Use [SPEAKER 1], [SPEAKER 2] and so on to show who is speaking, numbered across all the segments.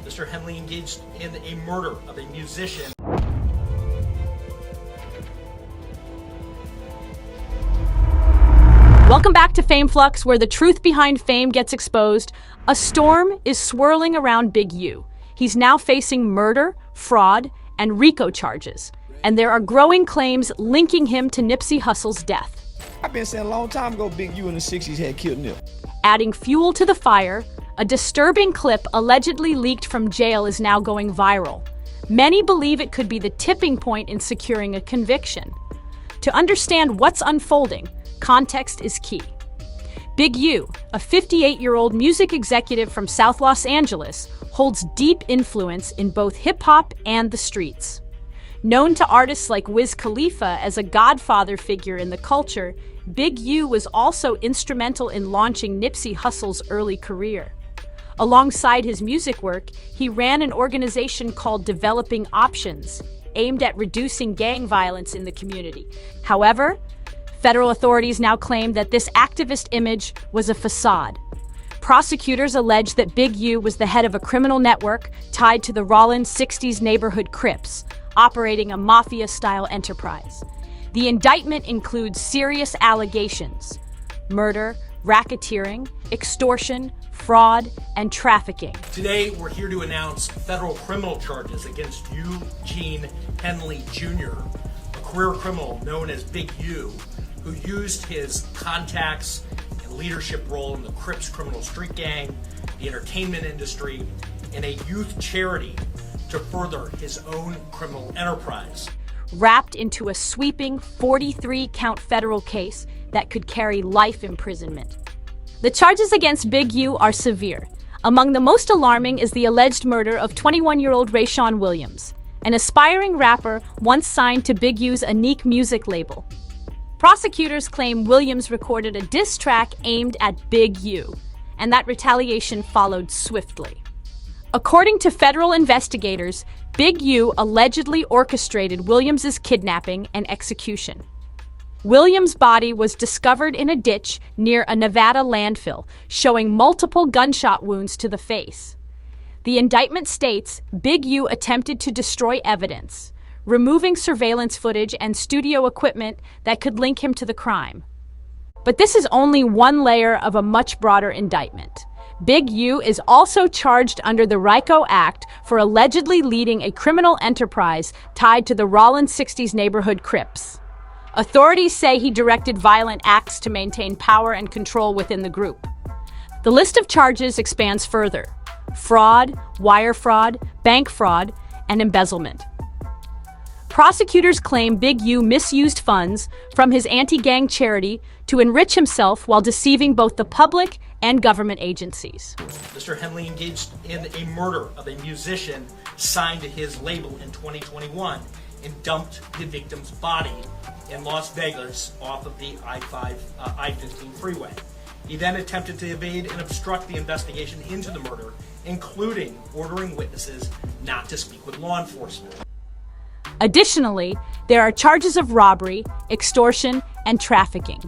[SPEAKER 1] Mr. Henley engaged in a murder of a musician.
[SPEAKER 2] Welcome back to Fame Flux, where the truth behind fame gets exposed. A storm is swirling around Big U. He's now facing murder, fraud, and RICO charges. And there are growing claims linking him to Nipsey Hussle's death.
[SPEAKER 3] I've been saying a long time ago Big U in the 60s had killed Nip.
[SPEAKER 2] Adding fuel to the fire, a disturbing clip allegedly leaked from jail is now going viral. Many believe it could be the tipping point in securing a conviction. To understand what's unfolding, context is key. Big U, a 58-year-old music executive from South Los Angeles, holds deep influence in both hip-hop and the streets. Known to artists like Wiz Khalifa as a godfather figure in the culture, Big U was also instrumental in launching Nipsey Hussle's early career. Alongside his music work, he ran an organization called Developing Options, aimed at reducing gang violence in the community. However, federal authorities now claim that this activist image was a facade. Prosecutors allege that Big U was the head of a criminal network tied to the Rollins 60s neighborhood Crips, operating a mafia-style enterprise. The indictment includes serious allegations: murder, racketeering, extortion, fraud, and trafficking.
[SPEAKER 1] Today, we're here to announce federal criminal charges against Eugene Henley Jr., a career criminal known as Big U, who used his contacts and leadership role in the Crips criminal street gang, the entertainment industry, and a youth charity to further his own criminal enterprise.
[SPEAKER 2] Wrapped into a sweeping 43-count federal case that could carry life imprisonment. The charges against Big U are severe. Among the most alarming is the alleged murder of 21-year-old Rayan Williams, an aspiring rapper once signed to Big U's Unique music label. Prosecutors claim Williams recorded a diss track aimed at Big U, and that retaliation followed swiftly. According to federal investigators, Big U allegedly orchestrated Williams' kidnapping and execution. Williams' body was discovered in a ditch near a Nevada landfill, showing multiple gunshot wounds to the face. The indictment states Big U attempted to destroy evidence, removing surveillance footage and studio equipment that could link him to the crime. But this is only one layer of a much broader indictment. Big U is also charged under the RICO Act for allegedly leading a criminal enterprise tied to the Rollins 60s neighborhood Crips. Authorities say he directed violent acts to maintain power and control within the group. The list of charges expands further: fraud, wire fraud, bank fraud, and embezzlement. Prosecutors claim Big U misused funds from his anti-gang charity to enrich himself while deceiving both the public and government agencies.
[SPEAKER 1] Mr. Henley engaged in a murder of a musician signed to his label in 2021 and dumped the victim's body in Las Vegas off of the I-15 freeway. He then attempted to evade and obstruct the investigation into the murder, including ordering witnesses not to speak with law enforcement.
[SPEAKER 2] Additionally, there are charges of robbery, extortion, and trafficking.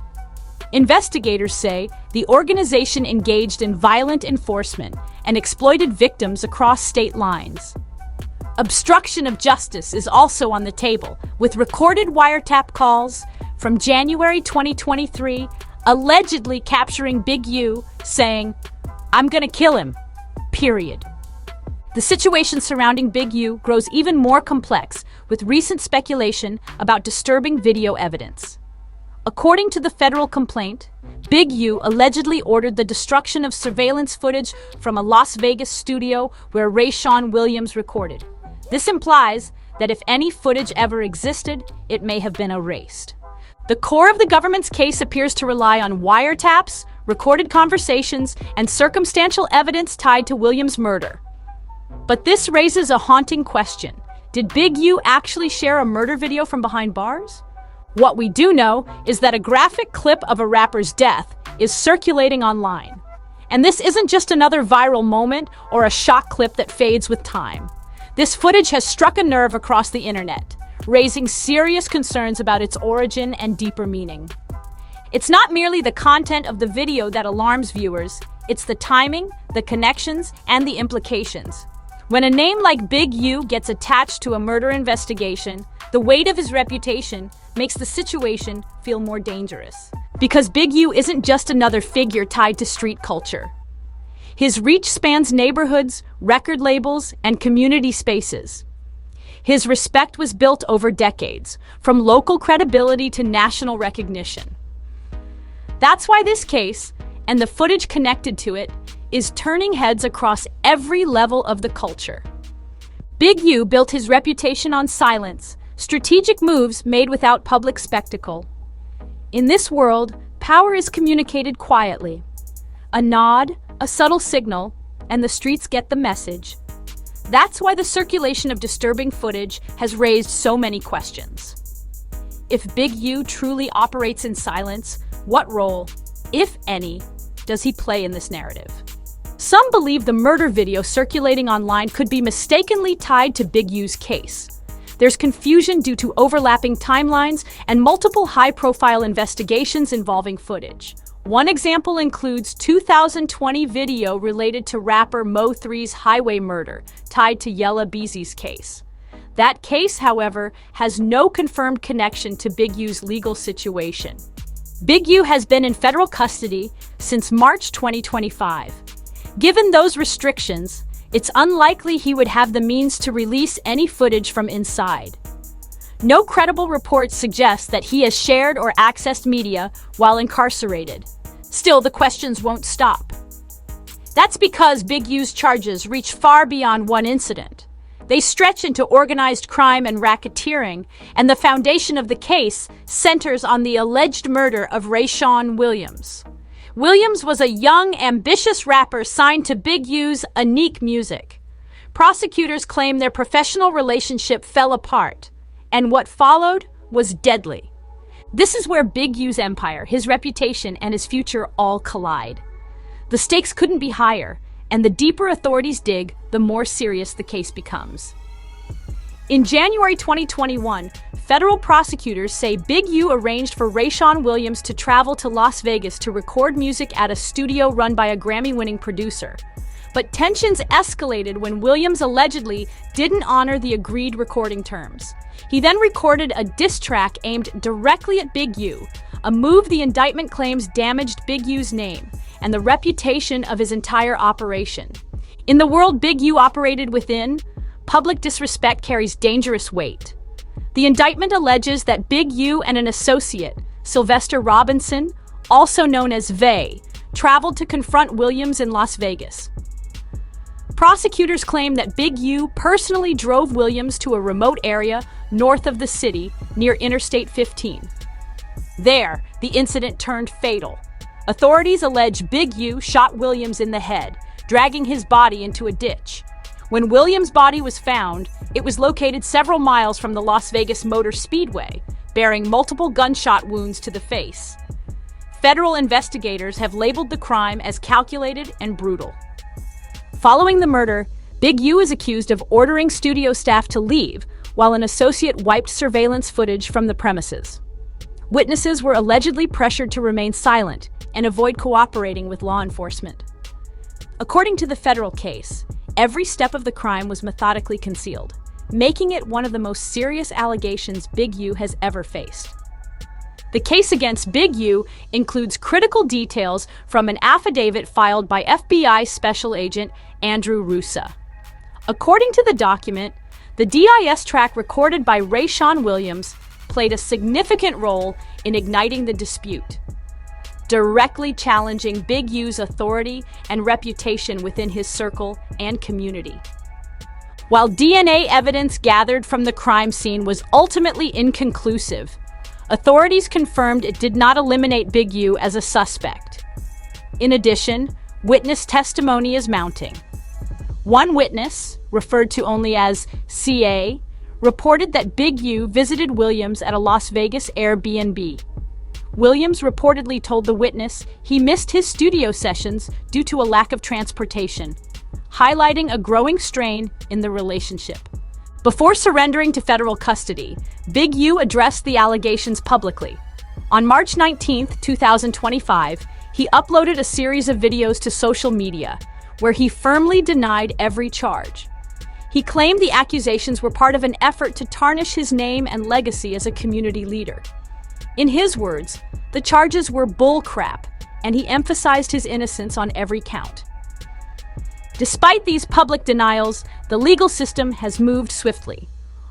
[SPEAKER 2] Investigators say the organization engaged in violent enforcement and exploited victims across state lines. Obstruction of justice is also on the table, with recorded wiretap calls from January 2023 allegedly capturing Big U saying, "I'm gonna kill him," period. The situation surrounding Big U grows even more complex, with recent speculation about disturbing video evidence. According to the federal complaint, Big U allegedly ordered the destruction of surveillance footage from a Las Vegas studio where Rayan Williams recorded. This implies that if any footage ever existed, it may have been erased. The core of the government's case appears to rely on wiretaps, recorded conversations, and circumstantial evidence tied to Williams' murder. But this raises a haunting question. Did Big U actually share a murder video from behind bars? What we do know is that a graphic clip of a rapper's death is circulating online. And this isn't just another viral moment or a shock clip that fades with time. This footage has struck a nerve across the internet, raising serious concerns about its origin and deeper meaning. It's not merely the content of the video that alarms viewers, it's the timing, the connections, and the implications. When a name like Big U gets attached to a murder investigation, the weight of his reputation makes the situation feel more dangerous. Because Big U isn't just another figure tied to street culture. His reach spans neighborhoods, record labels, and community spaces. His respect was built over decades, from local credibility to national recognition. That's why this case, and the footage connected to it, is turning heads across every level of the culture. Big U built his reputation on silence, strategic moves made without public spectacle. In this world, power is communicated quietly. A nod, a subtle signal, and the streets get the message. That's why the circulation of disturbing footage has raised so many questions. If Big U truly operates in silence, what role, if any, does he play in this narrative? Some believe the murder video circulating online could be mistakenly tied to Big U's case. There's confusion due to overlapping timelines and multiple high-profile investigations involving footage. One example includes 2020 video related to rapper Mo3's highway murder, tied to Yella Beezy's case. That case, however, has no confirmed connection to Big U's legal situation. Big U has been in federal custody since March 2025. Given those restrictions, it's unlikely he would have the means to release any footage from inside. No credible reports suggest that he has shared or accessed media while incarcerated. Still, the questions won't stop. That's because Big U's charges reach far beyond one incident. They stretch into organized crime and racketeering, and the foundation of the case centers on the alleged murder of Rayan Williams. Williams was a young, ambitious rapper signed to Big U's Unique Music. Prosecutors claim their professional relationship fell apart, and what followed was deadly. This is where Big U's empire, his reputation, and his future all collide. The stakes couldn't be higher, and the deeper authorities dig, the more serious the case becomes. In January 2021, federal prosecutors say Big U arranged for Rayan Williams to travel to Las Vegas to record music at a studio run by a Grammy-winning producer. But tensions escalated when Williams allegedly didn't honor the agreed recording terms. He then recorded a diss track aimed directly at Big U, a move the indictment claims damaged Big U's name and the reputation of his entire operation. In the world Big U operated within, public disrespect carries dangerous weight. The indictment alleges that Big U and an associate, Sylvester Robinson, also known as Vay, traveled to confront Williams in Las Vegas. Prosecutors claim that Big U personally drove Williams to a remote area north of the city near Interstate 15. There, the incident turned fatal. Authorities allege Big U shot Williams in the head, dragging his body into a ditch. When Williams' body was found, it was located several miles from the Las Vegas Motor Speedway, bearing multiple gunshot wounds to the face. Federal investigators have labeled the crime as calculated and brutal. Following the murder, Big U is accused of ordering studio staff to leave, while an associate wiped surveillance footage from the premises. Witnesses were allegedly pressured to remain silent and avoid cooperating with law enforcement. According to the federal case, every step of the crime was methodically concealed, making it one of the most serious allegations Big U has ever faced. The case against Big U includes critical details from an affidavit filed by FBI Special Agent Andrew Rusa. According to the document, the DIS track recorded by Rayan Williams played a significant role in igniting the dispute, directly challenging Big U's authority and reputation within his circle and community. While DNA evidence gathered from the crime scene was ultimately inconclusive, authorities confirmed it did not eliminate Big U as a suspect. In addition, witness testimony is mounting. One witness, referred to only as CA, reported that Big U visited Williams at a Las Vegas Airbnb. Williams reportedly told the witness he missed his studio sessions due to a lack of transportation, highlighting a growing strain in the relationship. Before surrendering to federal custody, Big U addressed the allegations publicly. On March 19, 2025, he uploaded a series of videos to social media, where he firmly denied every charge. He claimed the accusations were part of an effort to tarnish his name and legacy as a community leader. In his words, the charges were bull crap, and he emphasized his innocence on every count. Despite these public denials, the legal system has moved swiftly.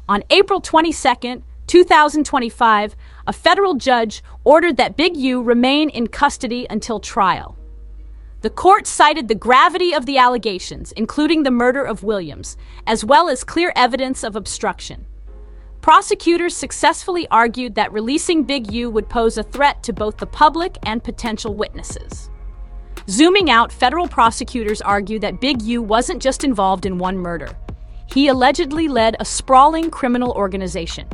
[SPEAKER 2] On April 22, 2025, a federal judge ordered that Big U remain in custody until trial. The court cited the gravity of the allegations, including the murder of Williams, as well as clear evidence of obstruction. Prosecutors successfully argued that releasing Big U would pose a threat to both the public and potential witnesses. Zooming out, federal prosecutors argue that Big U wasn't just involved in one murder. He allegedly led a sprawling criminal organization.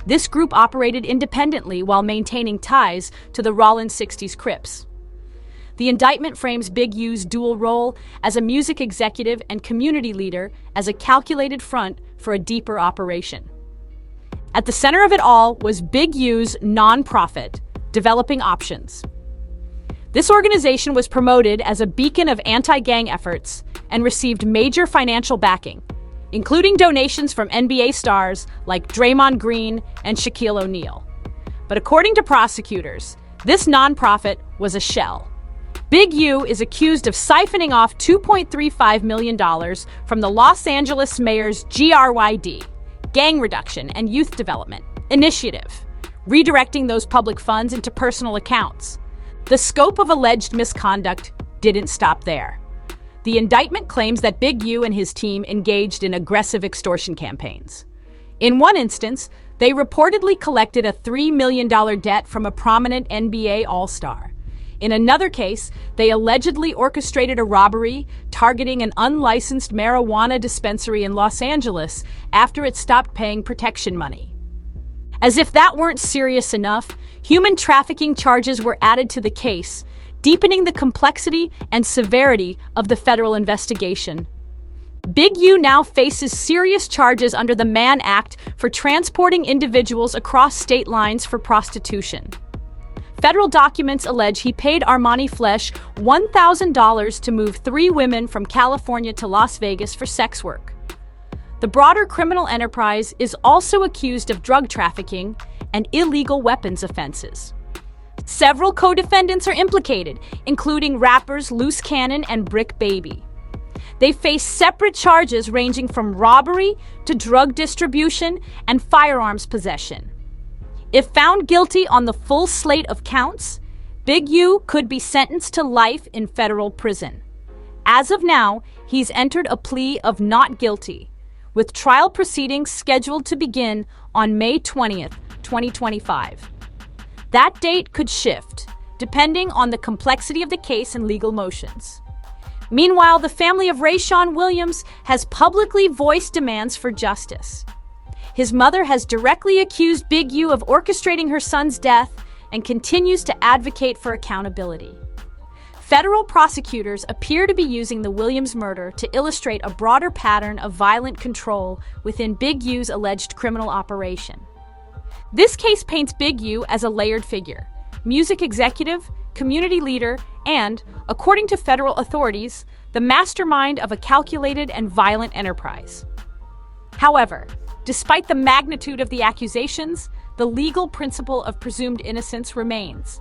[SPEAKER 2] This group operated independently while maintaining ties to the Rollin 60s Crips. The indictment frames Big U's dual role as a music executive and community leader as a calculated front for a deeper operation. At the center of it all was Big U's nonprofit, Developing Options. This organization was promoted as a beacon of anti-gang efforts and received major financial backing, including donations from NBA stars like Draymond Green and Shaquille O'Neal. But according to prosecutors, this nonprofit was a shell. Big U is accused of siphoning off $2.35 million from the Los Angeles mayor's GRYD, Gang Reduction and Youth Development, initiative, redirecting those public funds into personal accounts. The scope of alleged misconduct didn't stop there. The indictment claims that Big U and his team engaged in aggressive extortion campaigns. In one instance, they reportedly collected a $3 million debt from a prominent NBA All-Star. In another case, they allegedly orchestrated a robbery targeting an unlicensed marijuana dispensary in Los Angeles after it stopped paying protection money. As if that weren't serious enough, human trafficking charges were added to the case, deepening the complexity and severity of the federal investigation. Big U now faces serious charges under the Mann Act for transporting individuals across state lines for prostitution. Federal documents allege he paid Armani Flesh $1,000 to move 3 women from California to Las Vegas for sex work. The broader criminal enterprise is also accused of drug trafficking and illegal weapons offenses. Several co-defendants are implicated, including rappers Loose Cannon and Brick Baby. They face separate charges ranging from robbery to drug distribution and firearms possession. If found guilty on the full slate of counts, Big U could be sentenced to life in federal prison. As of now, he's entered a plea of not guilty, with trial proceedings scheduled to begin on May 20th, 2025. That date could shift, depending on the complexity of the case and legal motions. Meanwhile, the family of Rayan Williams has publicly voiced demands for justice. His mother has directly accused Big U of orchestrating her son's death and continues to advocate for accountability. Federal prosecutors appear to be using the Williams murder to illustrate a broader pattern of violent control within Big U's alleged criminal operation. This case paints Big U as a layered figure: music executive, community leader, and, according to federal authorities, the mastermind of a calculated and violent enterprise. However, despite the magnitude of the accusations, the legal principle of presumed innocence remains.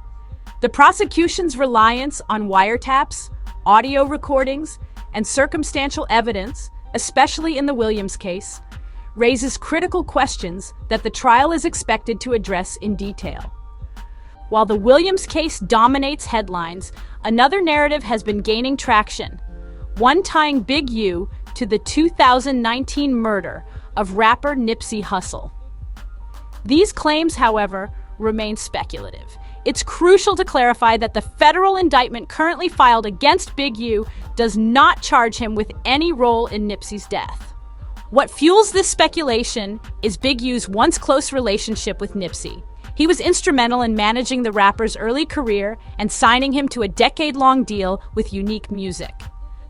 [SPEAKER 2] The prosecution's reliance on wiretaps, audio recordings, and circumstantial evidence, especially in the Williams case, raises critical questions that the trial is expected to address in detail. While the Williams case dominates headlines, another narrative has been gaining traction, one tying Big U to the 2019 murder of rapper Nipsey Hussle. These claims, however, remain speculative. It's crucial to clarify that the federal indictment currently filed against Big U does not charge him with any role in Nipsey's death. What fuels this speculation is Big U's once close relationship with Nipsey. He was instrumental in managing the rapper's early career and signing him to a decade-long deal with Unique Music.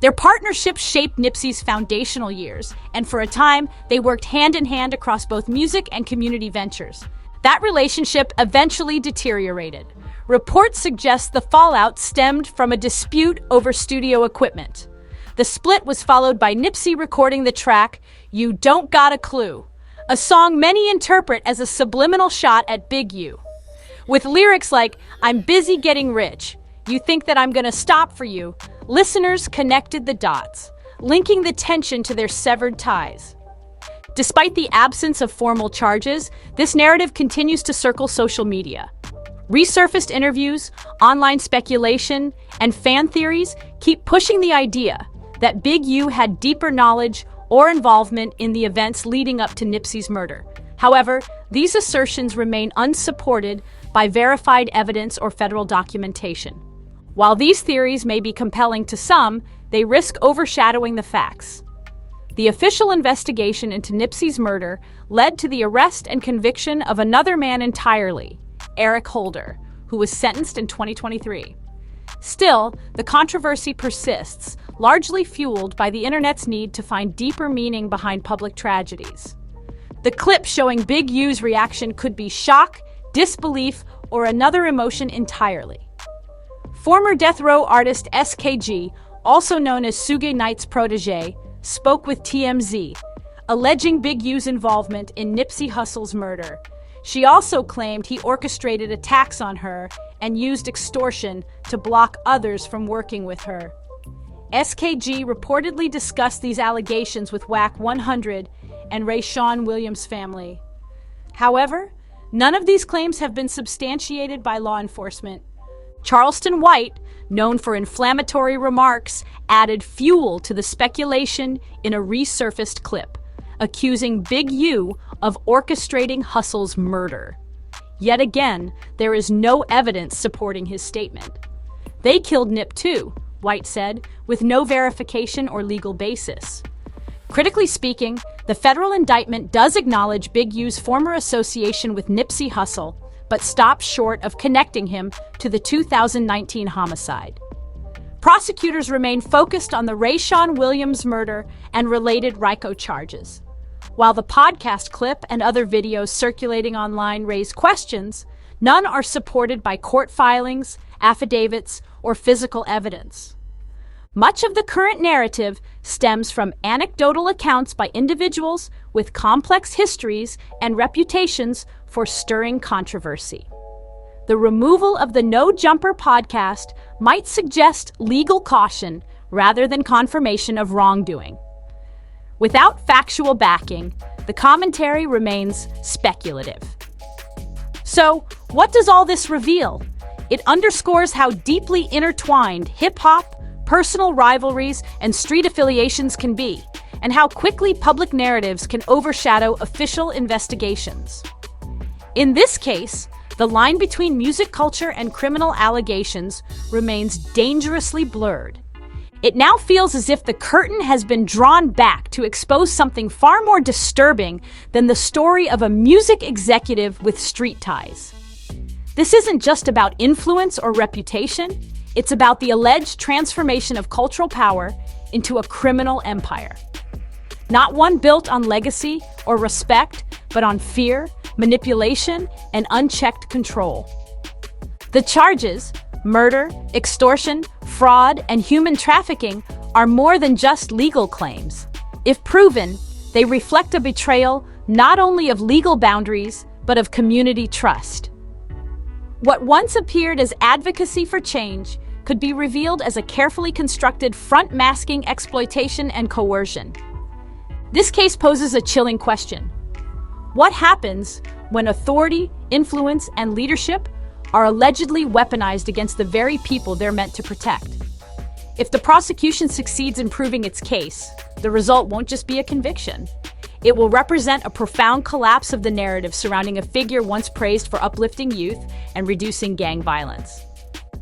[SPEAKER 2] Their partnership shaped Nipsey's foundational years, and for a time, they worked hand-in-hand across both music and community ventures. That relationship eventually deteriorated. Reports suggest the fallout stemmed from a dispute over studio equipment. The split was followed by Nipsey recording the track, You Don't Got a Clue, a song many interpret as a subliminal shot at Big U. With lyrics like, I'm busy getting rich, you think that I'm gonna stop for you, listeners connected the dots, linking the tension to their severed ties. Despite the absence of formal charges, this narrative continues to circle social media. Resurfaced interviews, online speculation, and fan theories keep pushing the idea that Big U had deeper knowledge or involvement in the events leading up to Nipsey's murder. However, these assertions remain unsupported by verified evidence or federal documentation. While these theories may be compelling to some, they risk overshadowing the facts. The official investigation into Nipsey's murder led to the arrest and conviction of another man entirely, Eric Holder, who was sentenced in 2023. Still, the controversy persists, largely fueled by the internet's need to find deeper meaning behind public tragedies. The clip showing Big U's reaction could be shock, disbelief, or another emotion entirely. Former death row artist SKG, also known as Suge Knight's protege, spoke with TMZ, alleging Big U's involvement in Nipsey Hussle's murder. She also claimed he orchestrated attacks on her and used extortion to block others from working with her. SKG reportedly discussed these allegations with WAC 100 and Rayan Williams' family. However, none of these claims have been substantiated by law enforcement. Charleston White, known for inflammatory remarks, added fuel to the speculation in a resurfaced clip, accusing Big U of orchestrating Hussle's murder. Yet again, there is no evidence supporting his statement. They killed Nip too, White said, with no verification or legal basis. Critically speaking, the federal indictment does acknowledge Big U's former association with Nipsey Hussle, but stops short of connecting him to the 2019 homicide. Prosecutors remain focused on the Rayan Williams murder and related RICO charges. While the podcast clip and other videos circulating online raise questions, none are supported by court filings, affidavits, or physical evidence. Much of the current narrative stems from anecdotal accounts by individuals with complex histories and reputations for stirring controversy. The removal of the No Jumper podcast might suggest legal caution rather than confirmation of wrongdoing. Without factual backing, the commentary remains speculative. So, what does all this reveal? It underscores how deeply intertwined hip-hop, personal rivalries, and street affiliations can be, and how quickly public narratives can overshadow official investigations. In this case, the line between music culture and criminal allegations remains dangerously blurred. It now feels as if the curtain has been drawn back to expose something far more disturbing than the story of a music executive with street ties. This isn't just about influence or reputation, it's about the alleged transformation of cultural power into a criminal empire. Not one built on legacy or respect, but on fear, manipulation, and unchecked control. The charges, murder, extortion, fraud, and human trafficking, are more than just legal claims. If proven, they reflect a betrayal not only of legal boundaries, but of community trust. What once appeared as advocacy for change could be revealed as a carefully constructed front masking exploitation and coercion. This case poses a chilling question. What happens when authority, influence, and leadership are allegedly weaponized against the very people they're meant to protect? If the prosecution succeeds in proving its case, the result won't just be a conviction. It will represent a profound collapse of the narrative surrounding a figure once praised for uplifting youth and reducing gang violence.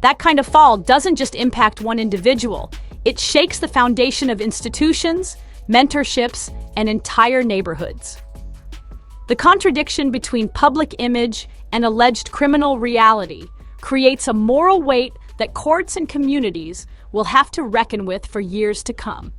[SPEAKER 2] That kind of fall doesn't just impact one individual, it shakes the foundation of institutions, mentorships, and entire neighborhoods. The contradiction between public image and alleged criminal reality creates a moral weight that courts and communities will have to reckon with for years to come.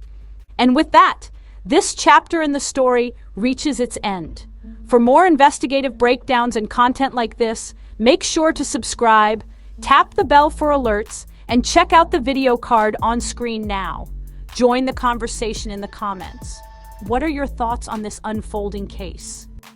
[SPEAKER 2] And with that, this chapter in the story reaches its end. For more investigative breakdowns and content like this, make sure to subscribe, tap the bell for alerts, and check out the video card on screen now. Join the conversation in the comments. What are your thoughts on this unfolding case?